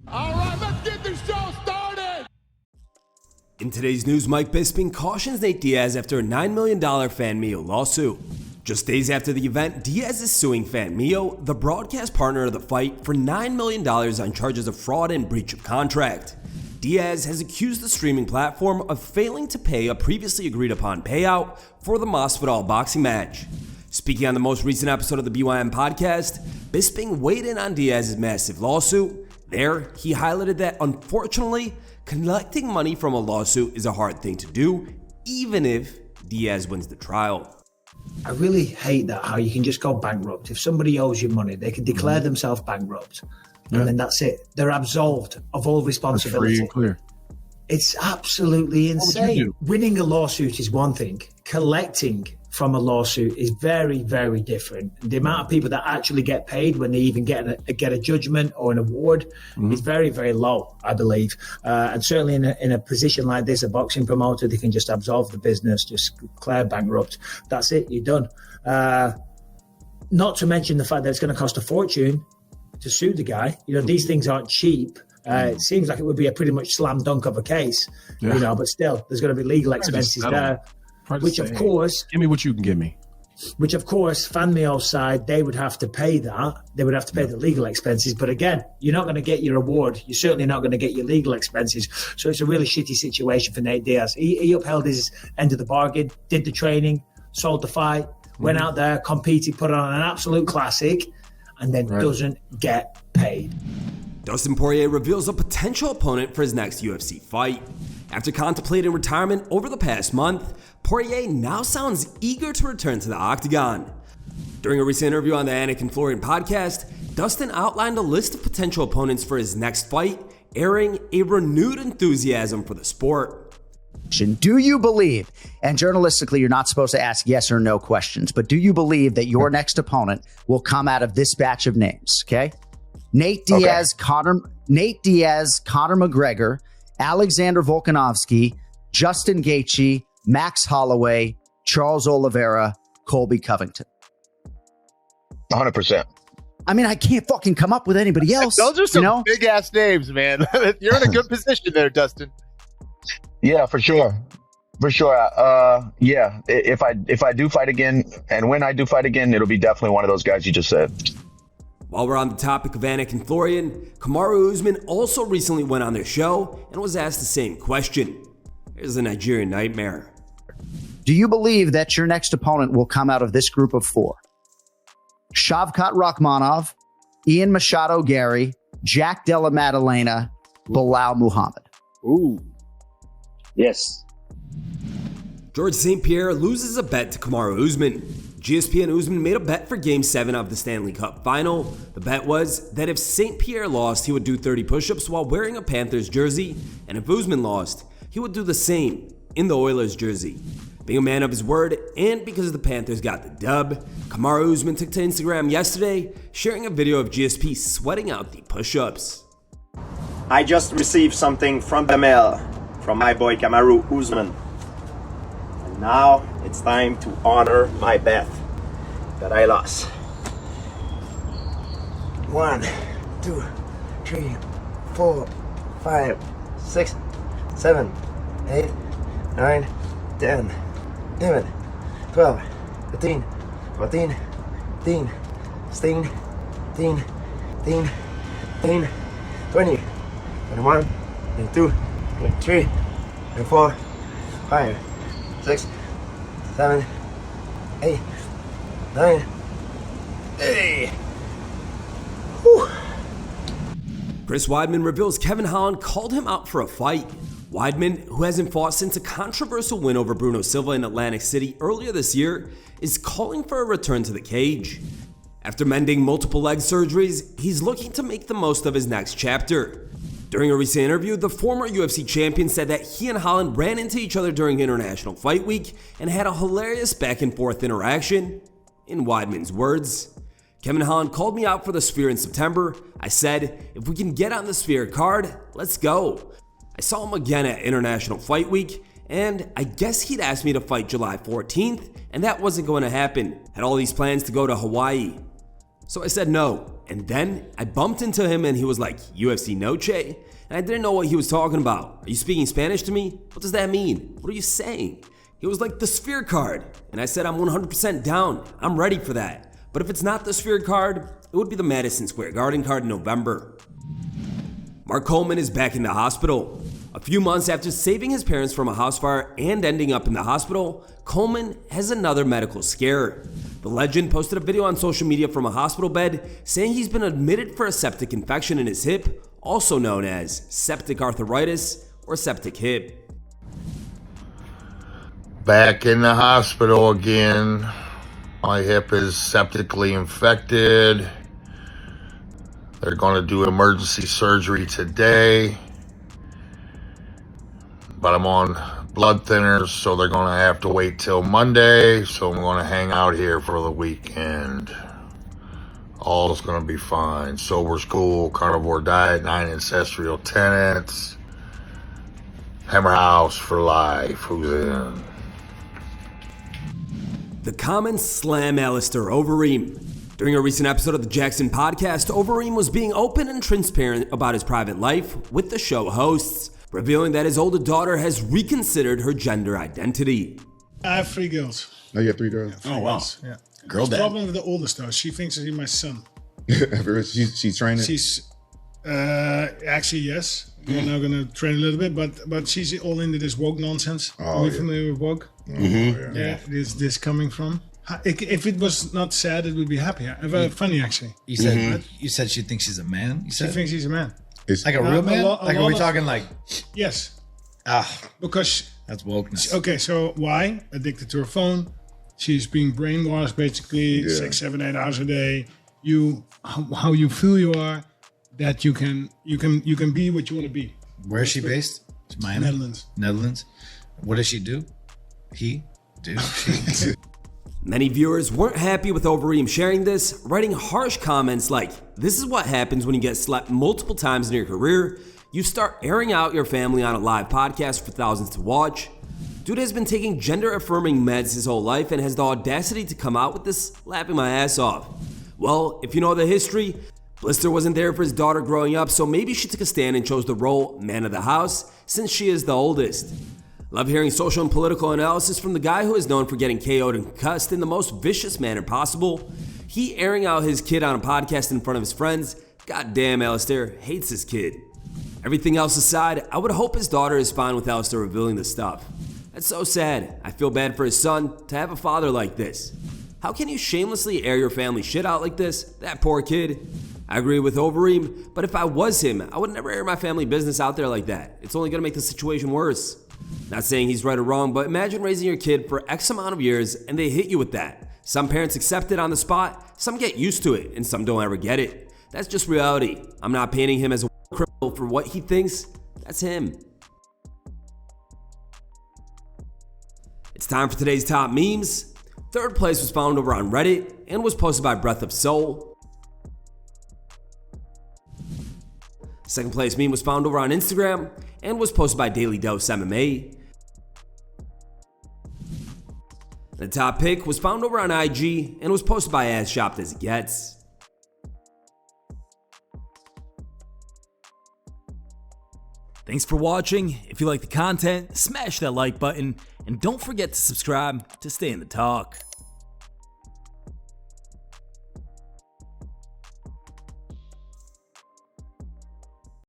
All right, let's get this show started. In today's news, Mike Bisping cautions Nate Diaz after a $9 million FanMio lawsuit. Just days after the event, Diaz is suing FanMio, the broadcast partner of the fight, for $9 million on charges of fraud and breach of contract. Diaz has accused the streaming platform of failing to pay a previously agreed upon payout for the Masvidal boxing match. Speaking on the most recent episode of the BYM podcast, Bisping weighed in on Diaz's massive lawsuit. There, he highlighted that unfortunately, collecting money from a lawsuit is a hard thing to do, even if Diaz wins the trial. I really hate that, how you can just go bankrupt. If somebody owes you money, they can declare themselves bankrupt, and then that's it. They're absolved of all responsibility. Free and clear. It's absolutely insane. Winning a lawsuit is one thing. Collecting from a lawsuit is very, very different. The amount of people that actually get paid when they even get a judgment or an award is very, very low, I believe. And certainly in a position like this, a boxing promoter, they can just absolve the business, just declare bankrupt. That's it, you're done. Not to mention the fact that it's going to cost a fortune to sue the guy. You know, these things aren't cheap. It seems like it would be a pretty much slam dunk of a case, you know, but still, there's going to be legal expenses there. Which of course, give me what you can give me. Which of course, FanMio's side, they would have to pay that. They would have to pay the legal expenses. But again, you're not going to get your award. You're certainly not going to get your legal expenses. So it's a really shitty situation for Nate Diaz. He upheld his end of the bargain, did the training, sold the fight, went out there, competed, put on an absolute classic, and then doesn't get paid. Dustin Poirier reveals a potential opponent for his next UFC fight. After contemplating retirement over the past month, Poirier now sounds eager to return to the octagon. During a recent interview on the Anakin Florian podcast, Dustin outlined a list of potential opponents for his next fight, airing a renewed enthusiasm for the sport. Do you believe, and journalistically you're not supposed to ask yes or no questions, but do you believe that your next opponent will come out of this batch of names, okay? Nate Diaz, Conor McGregor, Alexander Volkanovski, Justin Gaethje, Max Holloway, Charles Oliveira, Colby Covington. 100%. I mean, I can't fucking come up with anybody else. Those are some big ass names, man. You're in a good position there, Dustin. Yeah, for sure. For sure. Yeah, if I do fight again, and when I do fight again, it'll be definitely one of those guys you just said. While we're on the topic of Anakin Florian, Kamaru Usman also recently went on their show and was asked the same question. Here's the Nigerian nightmare. Do you believe that your next opponent will come out of this group of four? Shavkat Rakhmonov, Ian Machado Gary, Jack Della Maddalena, Bilal Muhammad. Ooh. Yes. George St. Pierre loses a bet to Kamaru Usman. GSP and Usman made a bet for Game 7 of the Stanley Cup Final. The bet was that if St. Pierre lost, he would do 30 push-ups while wearing a Panthers jersey, and if Usman lost, he would do the same in the Oilers jersey. Being a man of his word, and because the Panthers got the dub, Kamaru Usman took to Instagram yesterday, sharing a video of GSP sweating out the push-ups. I just received something from the mail from my boy Kamaru Usman. And now it's time to honor my bet that I lost. 1, 2, 3, 4, 5, 6, 7, 8, 9, 10, 11, 12, 13, 14, 15, 16, 18, 19, 20, 21, 22, 23, 24, 5, 6, 7, 8, 9, 8. Whew. Chris Weidman reveals Kevin Holland called him out for a fight. Weidman, who hasn't fought since a controversial win over Bruno Silva in Atlantic City earlier this year, is calling for a return to the cage. After mending multiple leg surgeries, he's looking to make the most of his next chapter. During a recent interview, the former UFC champion said that he and Holland ran into each other during International Fight Week and had a hilarious back and forth interaction. In Weidman's words, Kevin Holland called me out for the Sphere in September. I said, if we can get on the Sphere card, let's go. I saw him again at International Fight Week, and I guess he'd asked me to fight July 14th, and that wasn't going to happen. Had all these plans to go to Hawaii. So I said no, and then I bumped into him and he was like, UFC Noche? And I didn't know what he was talking about. Are you speaking Spanish to me? What does that mean? What are you saying? He was like, the Sphere card. And I said, I'm 100% down. I'm ready for that. But if it's not the Sphere card, it would be the Madison Square Garden card in November. Mark Coleman is back in the hospital. A few months after saving his parents from a house fire and ending up in the hospital, Coleman has another medical scare. The legend posted a video on social media from a hospital bed saying he's been admitted for a septic infection in his hip, also known as septic arthritis or septic hip. Back in the hospital again. My hip is septically infected. They're going to do emergency surgery today. But I'm on blood thinners, so they're going to have to wait till Monday. So I'm going to hang out here for the weekend. All's going to be fine. Sober school, carnivore diet, 9 ancestral tenets. Hammer house for life. Who's in? The comments slam Alistair Overeem. During a recent episode of the Jackson podcast, Overeem was being open and transparent about his private life with the show hosts, revealing that his older daughter has reconsidered her gender identity. I have 3 girls. Oh, you have 3 girls? Yeah, 3 girls. Yeah. Girl dad. The problem with the oldest though, she thinks that he's my son. she's training? She's actually, yes. We're now gonna train a little bit, but she's all into this woke nonsense. Are you familiar with woke? Mm-hmm. Yeah. This coming from? If it was not sad, it would be happier. Funny actually. You said you said she thinks she's a man. She thinks he's a man. Like a real man? Like are we talking like? Yes. Because that's wokeness. Okay, so why? Addicted to her phone. She's being brainwashed basically 6, 7, 8 hours a day. How you feel you are, that you can be what you want to be. Where is she based? It's Miami. Netherlands. What does she do? She. Many viewers weren't happy with Overeem sharing this, writing harsh comments like, "This is what happens when you get slapped multiple times in your career. You start airing out your family on a live podcast for thousands to watch. Dude has been taking gender-affirming meds his whole life and has the audacity to come out with this, laughing my ass off." Well, if you know the history, Blister wasn't there for his daughter growing up, so maybe she took a stand and chose the role man of the house since she is the oldest. Love hearing social and political analysis from the guy who is known for getting KO'd and cussed in the most vicious manner possible. He airing out his kid on a podcast in front of his friends. Goddamn, Alistair hates his kid. Everything else aside, I would hope his daughter is fine with Alistair revealing this stuff. That's so sad. I feel bad for his son to have a father like this. How can you shamelessly air your family shit out like this? That poor kid. I agree with Overeem, but if I was him, I would never air my family business out there like that. It's only gonna make the situation worse. Not saying he's right or wrong, but imagine raising your kid for X amount of years and they hit you with that. Some parents accept it on the spot, some get used to it, and some don't ever get it. That's just reality. I'm not painting him as a criminal for what he thinks. That's him. It's time for today's top memes. Third place was found over on Reddit and was posted by Breath of Soul. Second place meme was found over on Instagram and was posted by Daily Dose MMA. The top pick was found over on IG and was posted by As Shopped As It Gets. Thanks for watching. If you like the content, smash that like button and don't forget to subscribe to stay in the talk.